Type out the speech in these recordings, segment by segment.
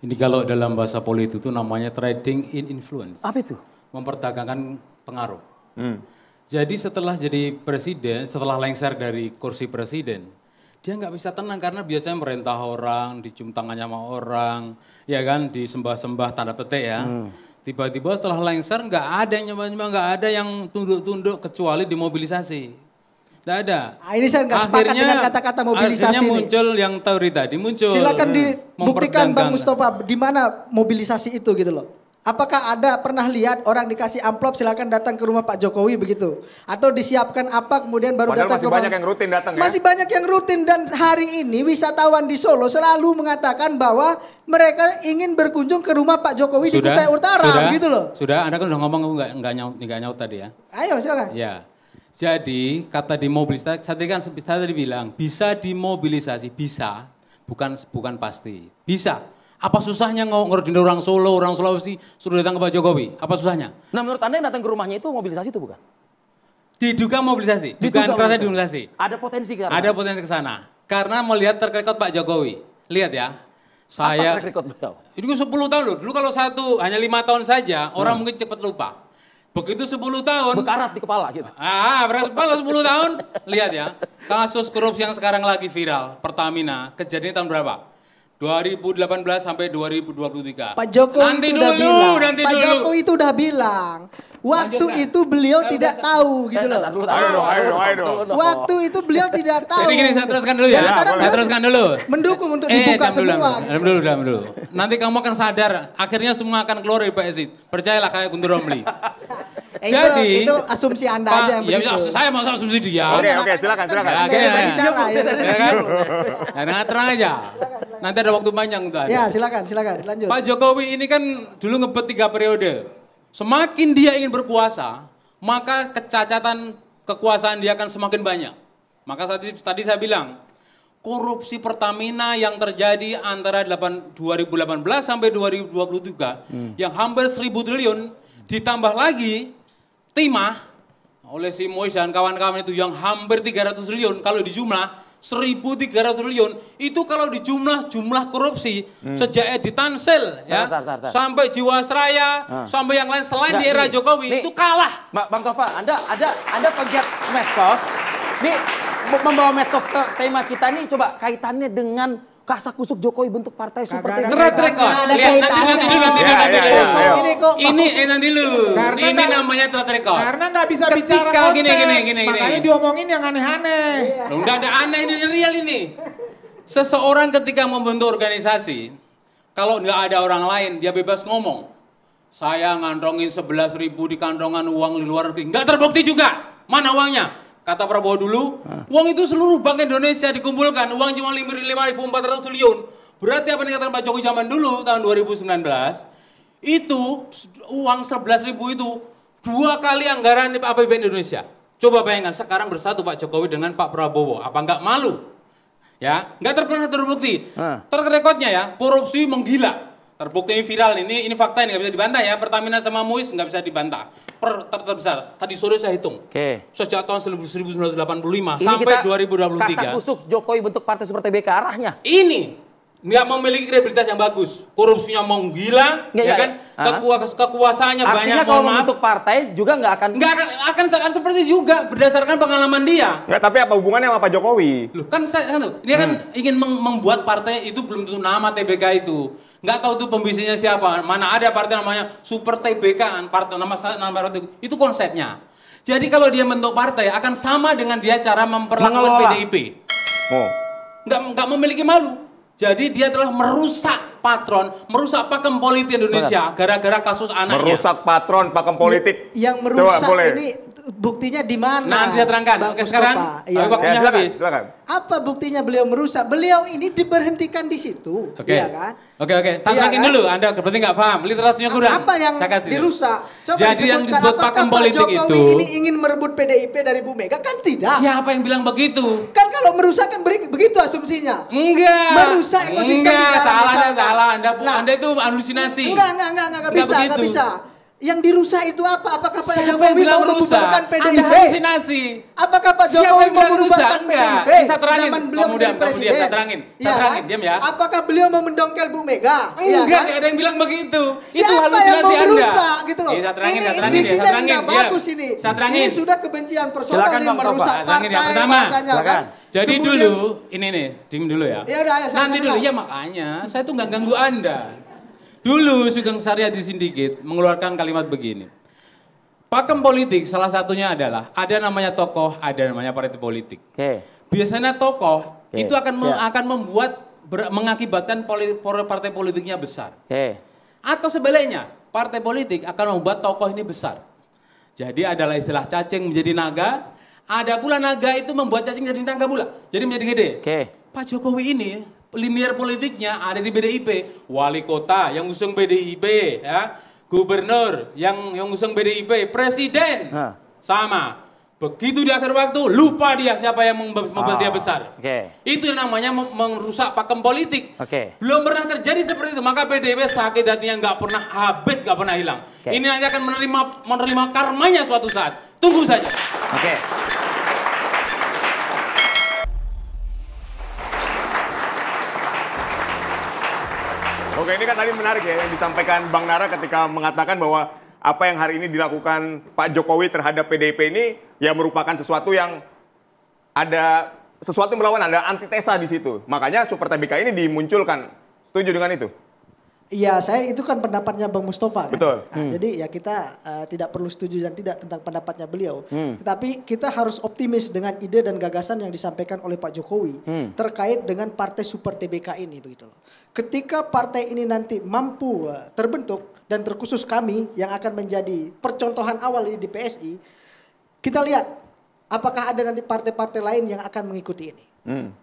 Ini kalau dalam bahasa politik itu namanya trading in influence. Apa itu? Memperdagangkan pengaruh. Jadi setelah jadi presiden, setelah lengser dari kursi presiden, dia nggak bisa tenang karena biasanya merintah orang, dicium tangannya sama orang, ya kan, disembah-sembah tanda petik ya. Tiba-tiba setelah lengser nggak ada yang nyembah-nyembah, nggak ada yang tunduk-tunduk kecuali dimobilisasi. Nggak ada. Ini saya nggak sepakat dengan kata-kata mobilisasi. Akhirnya muncul yang teori tadi, muncul. Silakan dibuktikan Bang Mustafa, di mana mobilisasi itu gitu loh. Apakah Anda pernah lihat orang dikasih amplop silakan datang ke rumah Pak Jokowi begitu? Atau disiapkan apa kemudian baru Padahal datang ke masih banyak yang rutin datang ya? Masih banyak yang rutin dan hari ini wisatawan di Solo selalu mengatakan bahwa mereka ingin berkunjung ke rumah Pak Jokowi di Kutai Utara gitu loh. Sudah, Anda kan udah ngomong nggak nyaut tadi ya? Ayo silakan. Ya. Jadi kata dimobilisasi, saya tadi bilang bisa dimobilisasi, bisa, bukan pasti, bisa. Apa susahnya ngerudin orang Solo, orang Sulawesi suruh datang ke Pak Jokowi? Apa susahnya? Nah menurut Anda yang datang ke rumahnya itu mobilisasi itu bukan? Diduga mobilisasi, dugaan kerasa mobilisasi. Ada potensi ke sana? Ada potensi ke sana. Karena melihat track record Pak Jokowi. Lihat ya, saya... Apa track record beliau? Itu 10 tahun loh, dulu kalau hanya 5 tahun saja, orang mungkin cepat lupa. Begitu 10 tahun. Bekarat di kepala gitu. Berat kepala 10 tahun. Lihat ya, kasus korupsi yang sekarang lagi viral, Pertamina, kejadian tahun berapa? 2018 sampai 2023. Pak Jokowi Nanti dulu. Jokowi itu udah bilang, waktu itu beliau tidak tahu gitu loh. Ayo. Waktu itu beliau tidak tahu. Jadi gini, saya teruskan dulu ya. Saya teruskan dulu. Mendukung untuk dibuka semua. Diam dulu. Nanti kamu akan sadar, akhirnya semua akan keluar dari PSI. Percayalah kayak Guntur Romli. Jadi itu asumsi Anda aja yang begitu. Ya, saya mau asumsi dia. Oke, silakan. Nah, terang aja. Nanti ada waktu panjang untuk Anda. Ya, silakan, lanjut. Pak Jokowi ini kan dulu ngebet 3 periode. Semakin dia ingin berkuasa, maka kecacatan kekuasaan dia akan semakin banyak. Maka tadi saya bilang, korupsi Pertamina yang terjadi antara 2018 sampai 2023 yang hampir 1.000 triliun, ditambah lagi timah oleh si Mois dan kawan-kawan itu yang hampir 300 triliun, kalau dijumlah 1.300 triliun, itu kalau dijumlah jumlah korupsi sejak Edi Tansel ya, sampai Jiwasraya, sampai yang lain selain di era Jokowi itu kalah. Bang Tova, Anda pegiat medsos, nih membawa medsos ke tema kita nih, coba kaitannya dengan kasakusuk Jokowi bentuk partai super TV. Track record. Lihat nanti dulu. Ini namanya track record. Karena nggak bisa bicara konteks. Makanya diomongin yang aneh-aneh. Nggak ada aneh, ini real ini. Seseorang ketika membentuk organisasi, kalau nggak ada orang lain, dia bebas ngomong. Saya ngantongin 11.000 di kantongan uang di luar negeri. Nggak terbukti juga. Mana uangnya? Kata Prabowo dulu, uang itu seluruh bank Indonesia dikumpulkan, uang cuma 5.400 triliun. Berarti apa yang dikatakan Pak Jokowi zaman dulu, tahun 2019, itu uang 11.000 itu 2 kali anggaran APBN Indonesia. Coba bayangkan, sekarang bersatu Pak Jokowi dengan Pak Prabowo, apa nggak malu? Ya, nggak pernah terbukti. Track recordnya ya, korupsi menggila. Terbukti ini viral, ini fakta, ini nggak bisa dibantah ya. Pertamina sama Muis nggak bisa dibantah. Terbesar. Tadi sore saya hitung. Sejak tahun 1985 sampai 2023. Kasakusuk Jokowi bentuk partai super TBK arahnya. Ini nggak memiliki kredibilitas yang bagus. Korupsinya menggila, ya kan? Kekuasaannya banyak. Artinya kalau membentuk partai juga nggak akan seperti juga berdasarkan pengalaman dia. Nggak, tapi apa hubungannya sama Pak Jokowi? Loh, kan dia kan ingin membuat partai itu belum tentu nama TBK itu. Nggak tahu tuh pembisanya siapa. Mana ada partai namanya Super TBK, partai nama partai itu konsepnya. Jadi kalau dia bentuk partai akan sama dengan dia cara memperlakukan PDIP. Nggak memiliki malu. Jadi dia telah merusak patron, merusak pakem politik Indonesia gara-gara kasus anaknya. Merusak patron, pakem politik. Yang merusak ini buktinya di mana? Nanti saya terangkan. Oke, sekarang waktunya habis. Apa buktinya beliau merusak? Beliau ini diberhentikan di situ, ya kan? Oke. Tantangin dulu. Anda berarti nggak paham. Literasinya kurang. Apa yang dirusak? Coba jadi yang disebut pakem politik itu. Jokowi ini ingin merebut PDIP dari Bu Mega? Kan tidak. Siapa yang bilang begitu? Kan kalau merusak kan begitu asumsinya. Enggak. Merusak ekosistem. Enggak, salah. Anda itu halusinasi. Enggak bisa. Yang dirusak itu apa? Apakah Pak Siapa Jokowi yang bilang mau rusak? membubarkan PDIP? Anda halusinasi. Apakah Pak Siapa Jokowi yang mau bilang rusak? membubarkan Enggak. PDIP? Bisa terangin. Zaman beliau Kemudian, menjadi presiden. saya terangin. Saya Iya terangin, kan? diam ya. Apakah beliau mau mendongkel Bu Mega? Iya Enggak, kan? nggak ada yang bilang begitu. Itu Siapa yang halusinasi mau Anda. merusak gitu loh? Saya terangin, Ini saya terangin, diksinya saya terangin. nggak bagus ini. Saya terangin. Ini sudah kebencian personal Silakan, ini Bang merusak Tova. Terangin partai yang pertama. bahasanya kan. Silakan. Jadi Kemudian- dulu, ini nih, diem dulu ya. Ya udah, ya, Nanti dulu, silakan. ya makanya saya tuh nggak ganggu Anda. Dulu Sugeng Saryadi Sindikit mengeluarkan kalimat begini. Pakem politik salah satunya adalah ada namanya tokoh, ada namanya partai politik. Oke. Biasanya tokoh Oke. itu akan membuat mengakibatkan partai politiknya besar. Oke. Atau sebaliknya, partai politik akan membuat tokoh ini besar. Jadi adalah istilah cacing menjadi naga, ada pula naga itu membuat cacing jadi naga pula. Jadi menjadi gede. Oke. Pak Jokowi ini linier politiknya ada di PDIP, wali kota yang usung PDIP, ya, gubernur yang usung PDIP, presiden sama. Begitu di akhir waktu lupa dia siapa yang membuat dia besar. Itu namanya merusak pakem politik. Belum pernah terjadi seperti itu, maka PDIP sakit hatinya nggak pernah habis, nggak pernah hilang. Ini nanti akan menerima karmanya suatu saat. Tunggu saja. Oke, ini kan tadi menarik ya yang disampaikan Bang Nara ketika mengatakan bahwa apa yang hari ini dilakukan Pak Jokowi terhadap PDIP ini ya merupakan sesuatu yang ada sesuatu melawan, ada antitesa di situ. Makanya Super TBK ini dimunculkan. Setuju dengan itu? Iya, saya itu kan pendapatnya Bang Mustafa. Kan? Betul. Nah, jadi ya kita tidak perlu setuju dan tidak tentang pendapatnya beliau. Tetapi kita harus optimis dengan ide dan gagasan yang disampaikan oleh Pak Jokowi terkait dengan partai Super TBK ini, begitu loh. Ketika partai ini nanti mampu terbentuk dan terkhusus kami yang akan menjadi percontohan awal di PSI, kita lihat apakah ada nanti partai-partai lain yang akan mengikuti ini,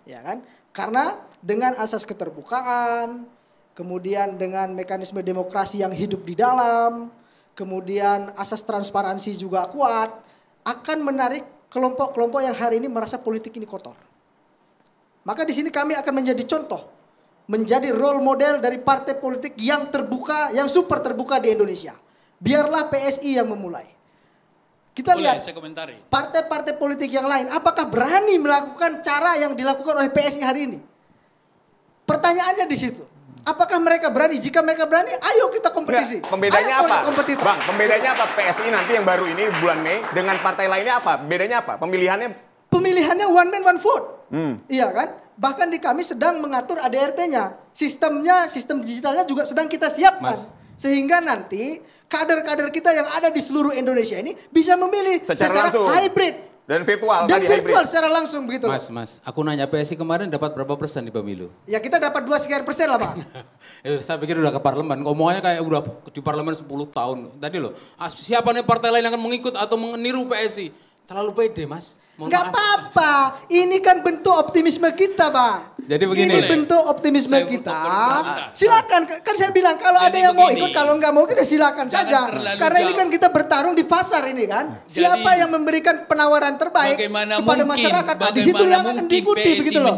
ya kan? Karena dengan asas keterbukaan, kemudian dengan mekanisme demokrasi yang hidup di dalam, kemudian asas transparansi juga kuat, akan menarik kelompok-kelompok yang hari ini merasa politik ini kotor. Maka di sini kami akan menjadi contoh, menjadi role model dari partai politik yang terbuka, yang super terbuka di Indonesia. Biarlah PSI yang memulai. Kita lihat partai-partai politik yang lain, apakah berani melakukan cara yang dilakukan oleh PSI hari ini? Pertanyaannya di situ. Apakah mereka berani? Jika mereka berani, ayo kita kompetisi. Pembedanya ayo apa? Kompetitor. Bang, pembedanya apa PSI nanti yang baru ini bulan Mei dengan partai lainnya apa? Bedanya apa? Pemilihannya one man one vote. Iya kan? Bahkan di kami sedang mengatur ADRT-nya. Sistem digitalnya juga sedang kita siapkan. Sehingga nanti kader-kader kita yang ada di seluruh Indonesia ini bisa memilih secara hybrid. Dan virtual. Dan virtual secara langsung begitu. Mas, aku nanya PSI kemarin dapat berapa persen di pemilu? Ya kita dapat 2% lah Pak. Saya pikir udah ke parlemen, ngomongnya kayak udah di parlemen 10 tahun. Tadi loh, siapa nih partai lain yang akan mengikut atau meniru PSI? Terlalu pede Mas. Nggak apa-apa, ini kan bentuk optimisme kita Bang. Jadi begini. Ini bentuk optimisme kita. Silakan, kan saya bilang kalau ada yang mau ikut, kalau nggak mau kita silakan saja. Karena ini kan kita bertarung di pasar ini kan. Siapa yang memberikan penawaran terbaik kepada masyarakat, di situ yang akan diikuti begitu loh.